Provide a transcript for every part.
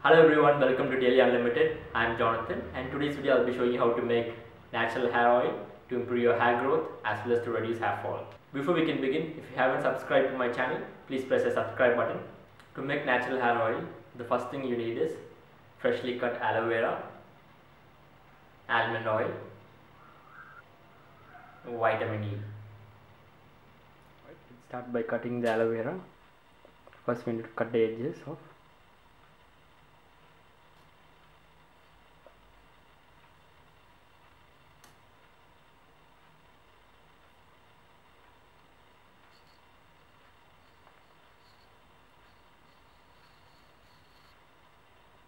Hello everyone, welcome to Daily Unlimited. I am Jonathan, and today's video I'll be showing you how to make natural hair oil to improve your hair growth as well as to reduce hair fall. Before we can begin, if you haven't subscribed to my channel, please press the subscribe button. To make natural hair oil, the first thing you need is freshly cut aloe vera, almond oil, vitamin E. Let's start by cutting the aloe vera. First we need to cut the edges off.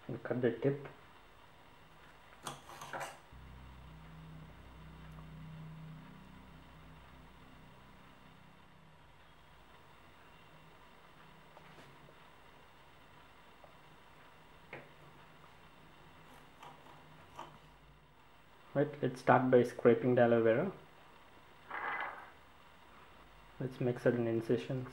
And cut the tip. Right, let's start by scraping the aloe vera. Let's make certain incisions.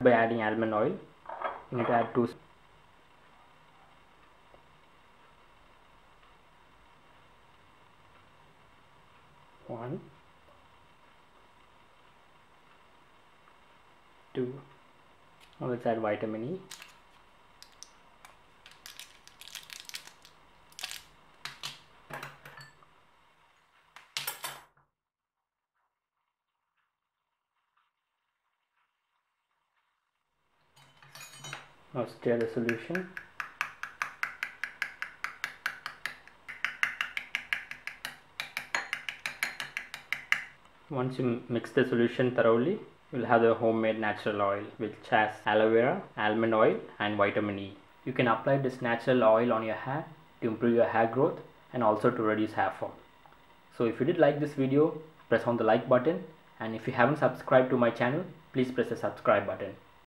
By adding almond oil, you need to add 2. One, 2. Now let's add vitamin E. Now stir the solution. Once you mix the solution thoroughly, you'll have the homemade natural oil which has aloe vera, almond oil and vitamin E. You can apply this natural oil on your hair to improve your hair growth and also to reduce hair fall. So if you did like this video, press on the like button, and if you haven't subscribed to my channel, please press the subscribe button.